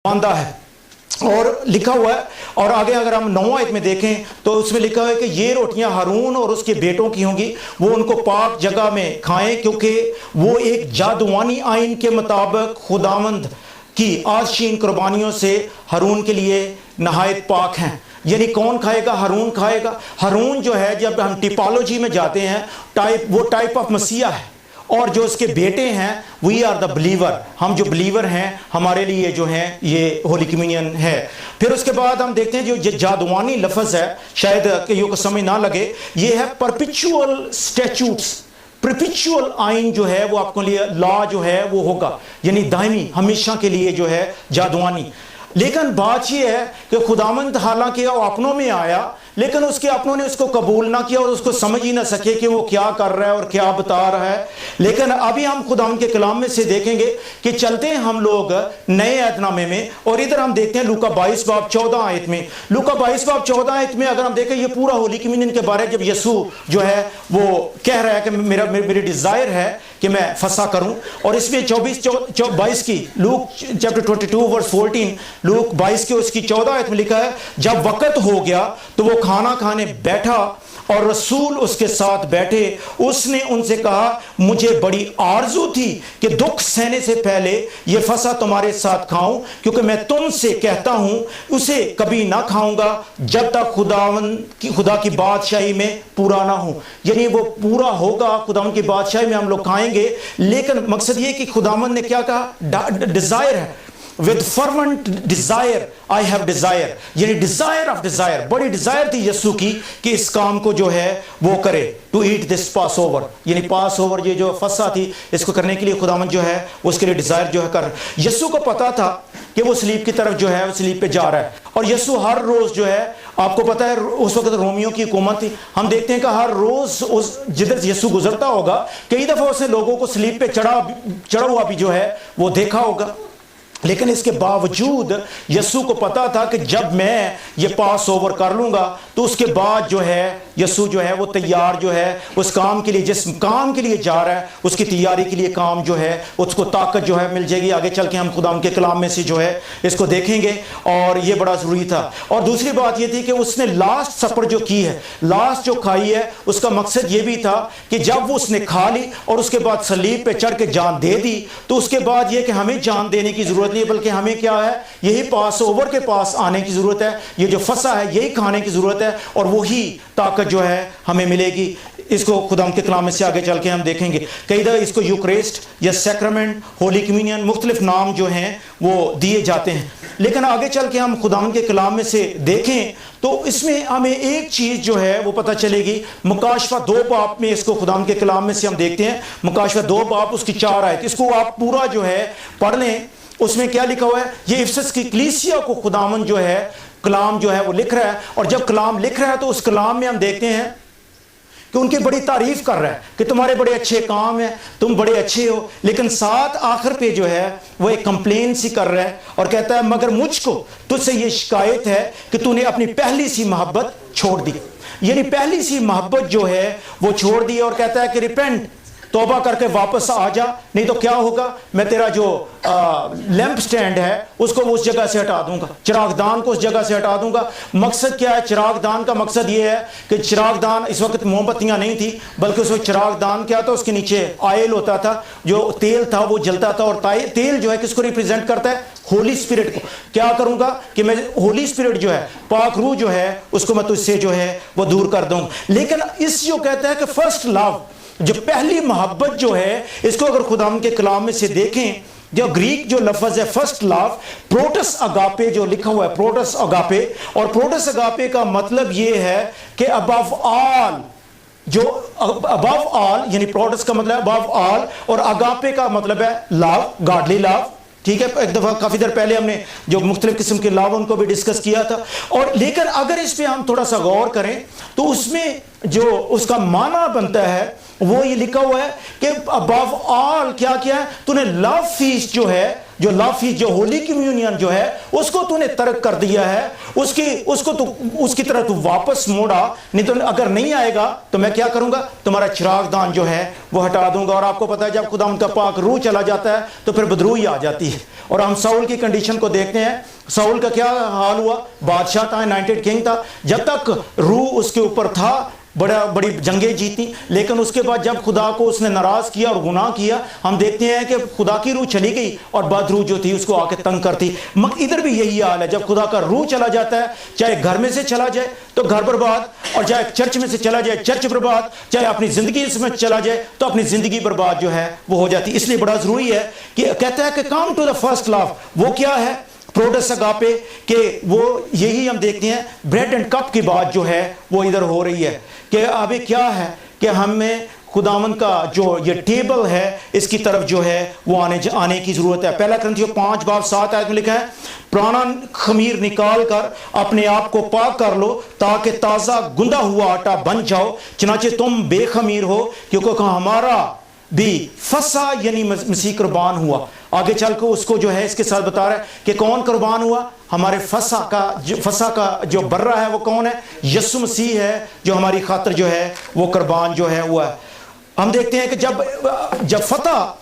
باندھا ہے اور لکھا ہوا ہے. اور آگے اگر ہم 9 آیت میں دیکھیں تو اس میں لکھا ہے کہ یہ روٹیاں ہارون اور اس کے بیٹوں کی ہوں گی, وہ ان کو پاک جگہ میں کھائیں کیونکہ وہ ایک جادوانی آئین کے مطابق خداوند کی آشین قربانیوں سے ہارون کے لیے نہایت پاک ہیں. یعنی کون کھائے گا؟ ہارون کھائے گا. ہارون جو ہے, جب ہم ٹیپالوجی میں جاتے ہیں, وہ ٹائپ آف مسیح ہے, اور جو اس کے بیٹے ہیں وی آر دا بلیور, ہم جو بلیور ہیں ہمارے لیے جو ہیں یہ ہولی کمیونین ہے. پھر اس کے بعد ہم دیکھتے ہیں جو جادوانی لفظ ہے, شاید کئیوں کو سمجھ نہ لگے, یہ ہے پرپیچول سٹیچوٹس. پرپیچول آئین جو ہے وہ آپ کو لیے لا جو ہے وہ ہوگا, یعنی دائمی ہمیشہ کے لیے جو ہے جادوانی. لیکن بات یہ ہے کہ خداوند حالانکہ وہ اپنوں میں آیا, لیکن اس کے اپنوں نے اس کو قبول نہ کیا اور اس کو سمجھ ہی نہ سکے کہ وہ کیا کر رہا ہے اور کیا بتا رہا ہے. لیکن ابھی ہم خداوند کے کلام میں سے دیکھیں گے کہ چلتے ہیں ہم لوگ نئے عہد نامے میں, اور ادھر ہم دیکھتے ہیں لوکا 22 باب 14 آیت میں. لوکا 22 باب 14 آیت میں اگر ہم دیکھیں یہ پورا ہولی کمیونین کے بارے, جب یسوع جو ہے وہ کہہ رہا ہے کہ میری ڈیزائر ہے کہ میں فسح کروں, اور اس میں 22 کی لوک چیپٹر 22 ورس 14, لوک 22 کے اس کی 14 آیت میں لکھا ہے جب وقت ہو گیا تو وہ کھانا کھانے بیٹھا اور رسول اس کے ساتھ بیٹھے. اس نے ان سے کہا مجھے بڑی آرزو تھی کہ دکھ سہنے سے پہلے یہ فسح تمہارے ساتھ کھاؤں, کیونکہ میں تم سے کہتا ہوں اسے کبھی نہ کھاؤں گا جب تک خدا کی بادشاہی میں پورا نہ ہوں. یعنی وہ پورا ہوگا, خداوند کی بادشاہی میں ہم لوگ کھائیں گے. لیکن مقصد یہ کہ خداوند نے کیا کہا؟ ڈیزائر ہے. with fervent desire I have desire, یعنی desire of desire, بڑی desire تھی یسوع کی کہ اس کام کو جو ہے وہ کرے. to eat this Passover, یعنی پاس اوور یہ جو فسح تھی اس کو کرنے کے لیے خداوند جو ہے اس کے لیے desire جو ہے کر. یسوع کو پتا تھا کہ وہ صلیب کی طرف جو ہے وہ صلیب پہ جا رہا ہے, اور یسوع ہر روز جو ہے, آپ کو پتا ہے اس وقت رومیوں کی حکومت تھی, ہم دیکھتے ہیں کہ ہر روز جدھر یسوع گزرتا ہوگا کئی دفعہ اس نے لوگوں کو صلیب پہ چڑھا ہوا بھی جو ہے وہ دیکھا ہوگا. لیکن اس کے باوجود یسوع کو پتا تھا کہ جب میں یہ پاس اوور کر لوں گا تو اس کے بعد جو ہے یسوع جو ہے وہ تیار جو ہے اس کام کے لیے, جس کام کے لیے جا رہا ہے اس کی تیاری کے لیے کام جو ہے اس کو طاقت جو ہے مل جائے گی. آگے چل کے ہم خدا کے کلام میں سے جو ہے اس کو دیکھیں گے, اور یہ بڑا ضروری تھا. اور دوسری بات یہ تھی کہ اس نے لاسٹ سپر جو کی ہے, لاسٹ جو کھائی ہے, اس کا مقصد یہ بھی تھا کہ جب وہ اس نے کھا لی اور اس کے بعد صلیب پہ چڑھ کے جان دے دی, تو اس کے بعد یہ کہ ہمیں جان دینے کی ضرورت نہیں, بلکہ ہمیں کیا ہے, یہی پاس اوور کے پاس آنے کی ضرورت ہے. یہ جو فسح ہے یہی کھانے کی ضرورت ہے, اور وہی طاقت جو ہے ہمیں ملے گی. اس کو خدا کے کلام میں سے آگے چل کے ہم دیکھیں گے. کئی دفعہ اس کو یوکریسٹ یا سیکرمنٹ, ہولی کمیونین, مختلف نام جو ہیں وہ دیے جاتے ہیں. لیکن آگے چل کے ہم خدا کے کلام میں سے دیکھیں تو اس میں ہمیں ایک چیز جو ہے وہ پتہ چلے گی. مکاشفہ 2 باب میں اس کو خدا کے کلام میں سے ہم دیکھتے ہیں. مکاشفہ 2 باب اس کی 4 آیت, اس کو آپ پورا جو ہے پڑھ لیں. اس میں کیا لکھا ہوا ہے؟ یہ افسس کی کلیسیا کو خداوند جو ہے کلام جو ہے وہ لکھ رہا ہے, اور جب کلام لکھ رہا ہے تو اس کلام میں ہم دیکھتے ہیں کہ ان کی بڑی تعریف کر رہا ہے کہ تمہارے بڑے اچھے کام ہیں, تم بڑے اچھے ہو. لیکن ساتھ آخر پہ جو ہے وہ ایک کمپلین سی کر رہا ہے اور کہتا ہے مگر مجھ کو تجھ سے یہ شکایت ہے کہ تو نے اپنی پہلی سی محبت چھوڑ دی. یعنی پہلی سی محبت جو ہے وہ چھوڑ دی, اور کہتا ہے کہ ریپینٹ, توبہ کر کے واپس آ جا, نہیں تو کیا ہوگا, میں تیرا جو لیمپ سٹینڈ ہے اس کو اس جگہ سے ہٹا دوں گا, چراغ دان کو اس جگہ سے ہٹا دوں گا. مقصد کیا ہے چراغ دان کا؟ مقصد یہ ہے کہ چراغ دان, اس وقت موم بتیاں نہیں تھی, بلکہ اس وقت چراغ دان کیا تھا, اس کے نیچے آئل ہوتا تھا, جو تیل تھا وہ جلتا تھا. اور تیل جو ہے کس کو ریپریزنٹ کرتا ہے؟ ہولی اسپرٹ کو. کیا کروں گا کہ میں ہولی اسپرٹ جو ہے, پاک روح جو ہے, اس کو میں تجھ سے جو ہے وہ دور کر دوں. لیکن اس جو کہتا ہے کہ فرسٹ لو, جو پہلی محبت جو ہے, اس کو اگر خدا کے کلام میں سے دیکھیں, جو گریک جو لفظ ہے فرسٹ لو, پروٹس اگاپے جو لکھا ہوا ہے, پروٹس اگاپے, اور پروٹس اگاپے کا مطلب یہ ہے کہ above all, جو above all یعنی پروٹس کا مطلب ہے above all, اور اگاپے کا مطلب ہے love, godly love. ٹھیک ہے, ایک دفعہ کافی دیر پہلے ہم نے جو مختلف قسم کے لاو ان کو بھی ڈسکس کیا تھا. اور لیکن اگر اس پہ ہم تھوڑا سا غور کریں تو اس میں جو اس کا معنی بنتا ہے وہ یہ لکھا ہوا ہے کہ above all کیا کیا ہے, تو نے لو فیسٹ جو ہے जो लाफी जो होली कम्युनियन जो है उसको तूने तर्क कर दिया है, उसकी तरह तू वापस मोड़ा, नहीं तो अगर नहीं आएगा तो मैं क्या करूंगा, तुम्हारा चिरागदान जो है वो हटा दूंगा। और आपको पता है जब खुदा उनका पाक रूह चला जाता है तो फिर बदरूही आ जाती है। और हम साउल की कंडीशन को देखते हैं, साउल का क्या हाल हुआ, बादशाह था, अनॉइंटेड किंग था, जब तक रूह उसके ऊपर था बड़ी जंगें जीती, लेकिन उसके बाद जब खुदा को उसने नाराज किया और गुनाह किया, हम देखते हैं कि खुदा की रूह चली गई और बद रूह जो थी उसको आके तंग करती। मगर इधर भी यही हाल है, जब खुदा का रूह चला जाता है, चाहे घर में से चला जाए तो घर बर्बाद, और चाहे चर्च में से चला जाए चर्च बर्बाद, चाहे अपनी जिंदगी इसमें चला जाए तो अपनी जिंदगी बर्बाद जो है वो हो जाती। इसलिए बड़ा जरूरी है कि कहता है कि come to the first love, वो क्या है, प्रोडस अगापे, कि वो यही हम देखते हैं ब्रेड एंड कप की बात जो है वो इधर हो रही है कि अभी क्या है कि हमें खुदावन का जो ये टेबल है इसकी तरफ जो है वो आने की जरूरत है। पहला कुरिन्थियों 5:7 में लिखा है, पुराना खमीर निकाल कर अपने आप को पाक कर लो ताकि ताज़ा गुंदा हुआ आटा बन जाओ, चनाचे तुम बेखमीर हो, क्योंकि हमारा भी फसा यानी मसीह कुर्बान हुआ। आगे चल कर उसको जो है इसके साथ बता रहा है कि कौन कुर्बान हुआ, हमारे फसा का जो बर्रा है वो कौन है, यीशु मसीह है, जो हमारी खातिर जो है वो कुर्बान जो है हुआ है। हम देखते हैं कि जब फतह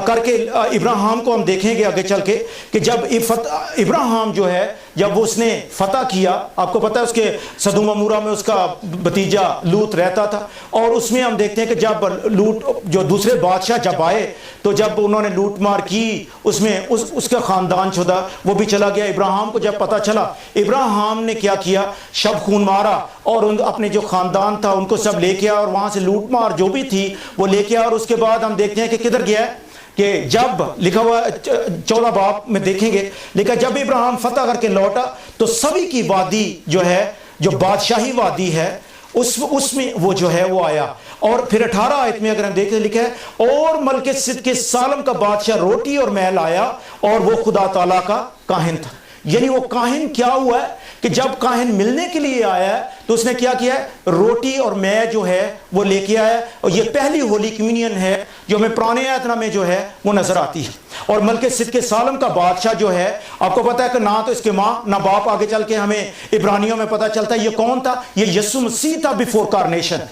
करके इब्राहिम को हम देखेंगे आगे चल के कि जब इब्राहिम जो है जब उसने फतह किया, आपको पता है उसके सदूम अमूरा में उसका भतीजा लूत रहता था, और उसमें हम देखते हैं कि जब लूट जो दूसरे बादशाह जब आए तो जब उन्होंने लूट मार की उसमें उसका खानदान शुदा वो भी चला गया। इब्राहिम को जब पता चला, इब्राहिम ने क्या किया, शब खून मारा और अपने जो खानदान था उनको सब लेके आया और वहां से लूट मार जो भी थी वो लेके आया। और उसके बाद हम देखते हैं कि किधर गया है कि जब लिखा हुआ 14 बाब में देखेंगे, लिखा जब इब्राहिम फतह करके लौटा तो सभी की वादी जो है, जो बादशाही वादी है, उसमें वो जो है वो आया। और फिर 18 आयत में अगर हम देखें लिखा है, और मलके सिद्ध के सालम का बादशाह रोटी और मैल आया और वो खुदा ताला का काहिन था। यानी वो काहिन क्या हुआ है कि जब काहिन मिलने के लिए आया है तो उसने क्या किया है, रोटी और मै जो है वो लेके आया। और ये पहली होली कम्युनियन है जो हमें पुराने आयतनामे में जो है वो नजर आती है। और मलके सिद्ध के सालम का बादशाह जो है, आपको पता है कि ना तो इसके माँ ना बाप, आगे चल के हमें इब्रानियों में पता चलता है ये कौन था, ये यीशु मसीह था बिफोर कार्नेशन।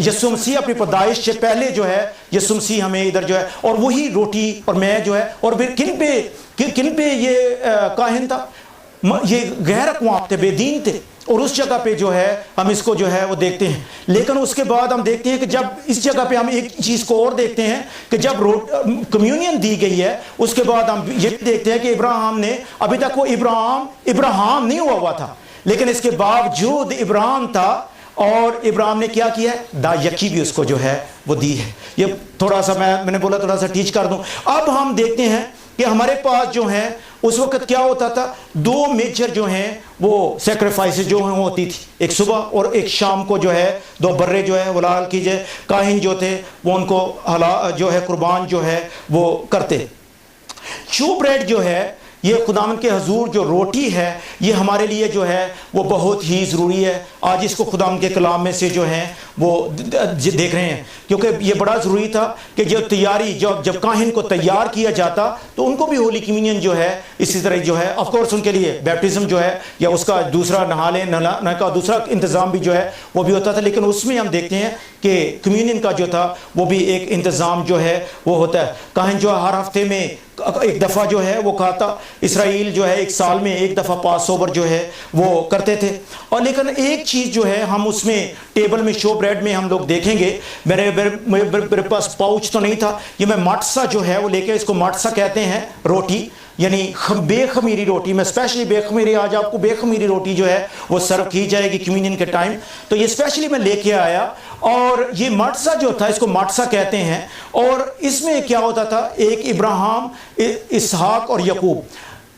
यीशु मसीह अपनी पैदाइश से पहले जो है यीशु मसीह हमें इधर जो है, और वही रोटी और मैं जो है। और फिर किन पे ये काहिन था, ये गैर अक़वाम थे, बेदीन थे, और उस जगह पे जो है हम इसको जो है वो देखते हैं। लेकिन उसके बाद हम देखते हैं कि जब इस जगह पे हम एक चीज़ को और देखते हैं कि जब कम्युनियन दी गई है उसके बाद हम ये देखते हैं कि इब्राहिम ने, अभी तक वो इब्राहिम नहीं हुआ था, लेकिन इसके बावजूद इब्राहिम था और इब्राहिम ने क्या किया है, दायकी भी उसको जो है वो दी है। ये थोड़ा सा मैंने बोला थोड़ा सा टीच कर दूं। अब हम देखते हैं कि हमारे पास जो है उस वक्त क्या होता था, 2 मेजर जो हैं वो सैक्रिफाइसेस जो हैं वो होती थी, एक सुबह और एक शाम को जो है 2 बर्रे जो है वो लाल कीजिए। काहिन जो थे वो उनको जो है कुर्बान जो है वो करते। शू ब्रेड जो है ये खुदावंद के हजूर जो रोटी है ये हमारे लिए जो है वो बहुत ही ज़रूरी है। आज इसको खुदावंद के कलाम में से जो है वो देख रहे हैं, क्योंकि ये बड़ा ज़रूरी था कि जो तैयारी जब काहिन को तैयार किया जाता तो उनको भी होली कम्युनियन जो है इसी तरह जो है, ऑफ कोर्स उनके लिए बैप्टिज्म जो है या उसका दूसरा नहाने का दूसरा इंतज़ाम भी जो है वो भी होता था। लेकिन उसमें हम देखते हैं कि कम्युनियन का जो था वो भी एक इंतज़ाम जो है वो होता है। काहिन जो हर हफ्ते में एक दफ़ा जो है वो खाता, इसराइल जो है 1 साल में 1 दफ़ा पास ओवर जो है वो करते थे। और लेकिन एक चीज़ जो है हम उसमें टेबल में शो ब्रेड में हम लोग देखेंगे, मेरे पास पाउच तो नहीं था, ये मैं मटसा जो है वो लेके, इसको मटसा कहते हैं रोटी, यानी बेखमीरी रोटी। मैं स्पेशली बेखमीरी, आज आपको बेखमीरी रोटी जो है वो सर्व की जाएगी कम्युनियन के टाइम, तो ये स्पेशली मैं लेके आया। और ये मटसा जो था इसको मटसा कहते हैं। और इसमें क्या होता था, एक इब्राहिम, इसहाक और यकूब,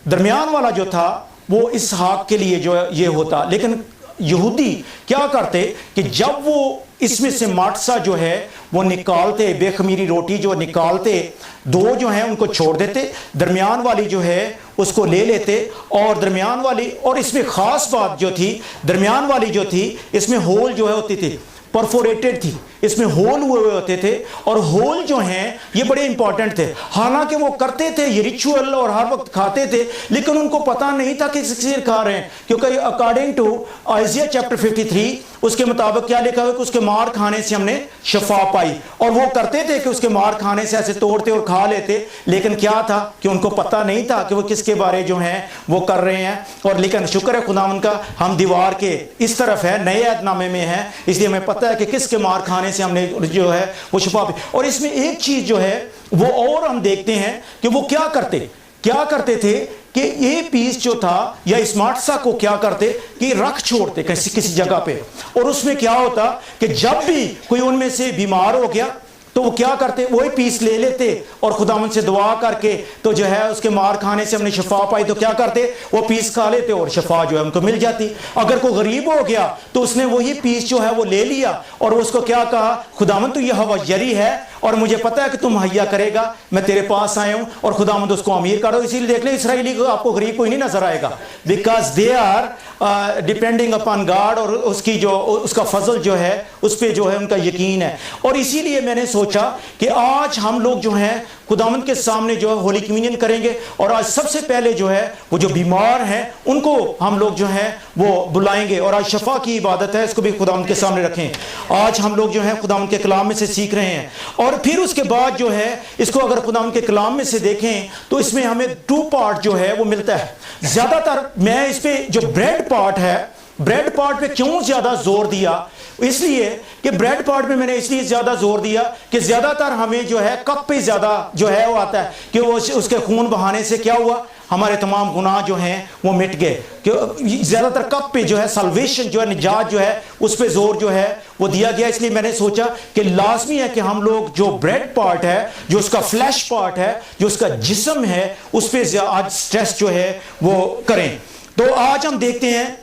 दरमियान वाला जो था वो इसहाक के लिए जो ये होता। लेकिन यहूदी क्या करते कि जब वो इसमें से मटसा जो है वो निकालते, बेखमीरी रोटी जो निकालते, 2 जो हैं उनको छोड़ देते, दरमियान वाली जो है उसको ले लेते। और दरमियान वाली, और इसमें ख़ास बात जो थी, दरमियान वाली जो थी इसमें होल जो है होती थी, परफोरेटेड थी, इसमें होल हुए होते थे, और होल जो हैं ये बड़े इंपॉर्टेंट थे। हालांकि वो करते थे ये रिचुअल और हर वक्त खाते थे, लेकिन उनको पता नहीं था कि किससे खा रहे हैं, क्योंकि अकॉर्डिंग टू आइजिया चैप्टर 53 उसके मुताबिक क्या लिखा हुआ कि उसके मार खाने से हमने शफा पाई। और वो करते थे कि उसके मार खाने से ऐसे तोड़ते और खा लेते, लेकिन क्या था कि उनको पता नहीं था कि वो किसके बारे जो हैं वो कर रहे हैं। और लेकिन शुक्र है खुदावंद का, हम दीवार के इस तरफ है, नए अहदनामे में है, इसलिए हमें पता है कि किसके मार खाने से हमने जो है वो शफा पाई। और इसमें एक चीज जो है वो और हम देखते हैं कि वो क्या करते थे कि ये पीस जो था या इस माटसा को क्या करते कि रख छोड़ते किसी जगह पे, और उसमें क्या होता कि जब भी कोई उनमें से बीमार हो गया तो वो क्या करते, वही पीस ले लेते और खुदावंद से दुआ करके तो जो है उसके मार खाने से हमने शफा पाई, तो क्या करते वो पीस खा लेते और शफा जो है उनको मिल जाती। अगर कोई गरीब हो गया तो उसने वही पीस जो है वो ले लिया और उसको क्या कहा, खुदावंद तो यह हवाजरी है और मुझे पता है कि तुम मुहैया करेगा, मैं तेरे पास आया हूं, और खुदावंद उसको अमीर करो। इसीलिए देख ले इसराइली को आपको गरीब कोई नहीं नजर आएगा, because they are depending upon God, और उसकी जो उसका फजल जो है उस पर जो है उनका यकीन है। और इसीलिए मैंने सोचा कि आज हम लोग जो हैं खुदावंद के सामने जो है होली कम्युनियन करेंगे, और आज सबसे पहले जो है वो जो बीमार हैं उनको हम लोग जो है वो बुलाएंगे, और आज शफा की इबादत है, इसको भी खुदावंद के सामने रखें। आज हम लोग जो है खुदावंद के कलाम में से सीख रहे हैं, और फिर उसके बाद जो है इसको अगर खुदावंद के कलाम में से देखें तो इसमें हमें 2 पार्ट जो है वो मिलता है। ज्यादातर मैं इस पे जो ब्रेड पार्ट है, ब्रेड पार्ट पे क्यों ज्यादा जोर दिया, इसलिए कि ब्रेड पार्ट में मैंने इसलिए ज्यादा जोर दिया कि ज्यादातर हमें जो है कप पे ज्यादा जो है वो आता है कि वो उसके खून बहाने से क्या हुआ, हमारे तमाम गुनाह जो हैं वो मिट गए। कि ज्यादातर कप पे जो है सल्वेशन जो है, निजात जो है उस पे जोर जो है वो दिया गया। इसलिए मैंने सोचा कि लाजमी है कि हम लोग जो ब्रेड पार्ट है, जो उसका फ्लैश पार्ट है, जो उसका जिस्म है, उस पे आज स्ट्रेस जो है वो करें। तो आज हम देखते हैं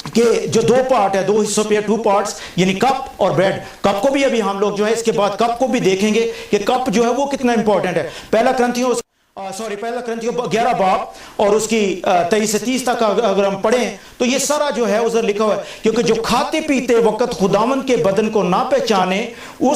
कि जो 2 पार्ट है, 2 हिस्सों पे 2 पार्ट्स, यानी कप और ब्रेड। कप को भी अभी हम लोग जो है इसके बाद कप को भी देखेंगे कि कप जो है वो कितना इंपॉर्टेंट है। पहला क्रंथियों 11 बाब और उसकी 23 से 30 तक अगर हम पढ़ें तो ये सारा जो है उधर लिखा हुआ है, क्योंकि जो खाते पीते वक्त खुदावंद के बदन को ना पहचाने वो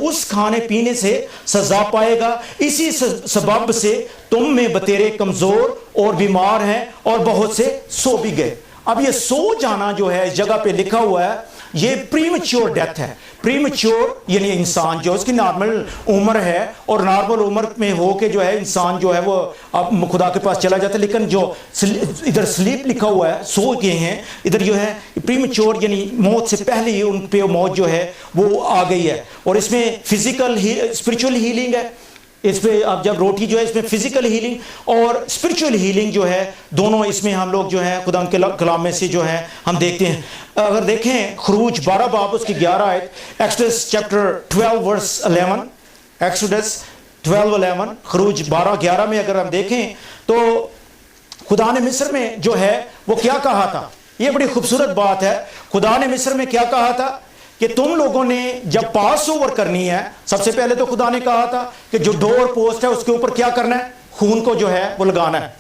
उस खाने पीने से सजा पाएगा। इसी सबब से तुम में बतेरे कमजोर और बीमार हैं और बहुत से सो भी गए। अब ये सो जाना जो है इस जगह पे लिखा हुआ है, ये प्रीमेच्योर डेथ है। प्रीमेच्योर यानी इंसान जो उसकी नॉर्मल उम्र है, और नॉर्मल उम्र में हो के जो है इंसान जो है वो अब खुदा के पास चला जाता है, लेकिन जो इधर स्लीप लिखा हुआ है, सो गए हैं, इधर जो है प्रीमेच्योर यानी मौत से पहले ही उन पे मौत जो है वो आ गई है। और इसमें फिजिकल स्पिरिचुअल हीलिंग है, इस पे अब जब रोटी जो है इसमें फिजिकल हीलिंग और स्पिरिचुअल हीलिंग जो है दोनों इसमें हम लोग जो है खुदा के कलाम में से जो है हम देखते हैं। अगर देखें खरूज 12 बाब उसकी 11 आयत, एक्सोडस चैप्टर 12 वर्स 11, एक्सोडस 12:11, खरूज 12:11 में अगर हम देखें तो खुदा ने मिस्र में जो है वो क्या कहा था, ये बड़ी खूबसूरत बात है। खुदा ने मिस्र में क्या कहा था कि तुम लोगों ने जब पास ओवर करनी है, सबसे पहले तो खुदा ने कहा था कि जो डोर पोस्ट है उसके ऊपर क्या करना है, खून को जो है वो लगाना है,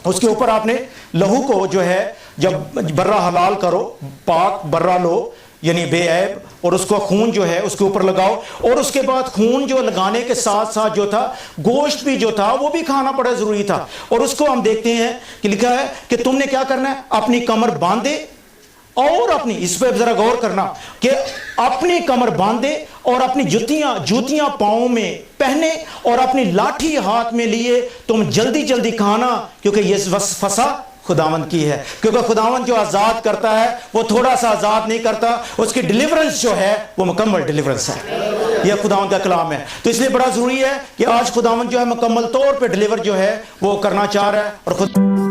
उसके ऊपर आपने लहू को जो है जब बर्रा हलाल करो, पाक बर्रा लो यानी बेऐब, और उसको खून जो है उसके ऊपर लगाओ। और उसके बाद खून जो लगाने के साथ साथ जो था गोश्त भी जो था वो भी खाना बड़ा जरूरी था। और उसको हम देखते हैं कि लिखा है कि तुमने क्या करना है, अपनी कमर बांधे और अपनी, इस पर जरा गौर करना कि अपनी कमर बांधे और अपनी जूतियां पांव में पहने और अपनी लाठी हाथ में लिए तुम जल्दी जल्दी खाना, क्योंकि ये फसा खुदावंद की है। क्योंकि खुदावंद जो आजाद करता है वो थोड़ा सा आजाद नहीं करता, उसकी डिलीवरेंस जो है वो मुकम्मल डिलीवरेंस है। यह खुदावंद का कलाम है। तो इसलिए बड़ा जरूरी है कि आज खुदावंद जो है मुकम्मल तौर पे डिलीवर जो है वो करना चाह रहा है। और खुद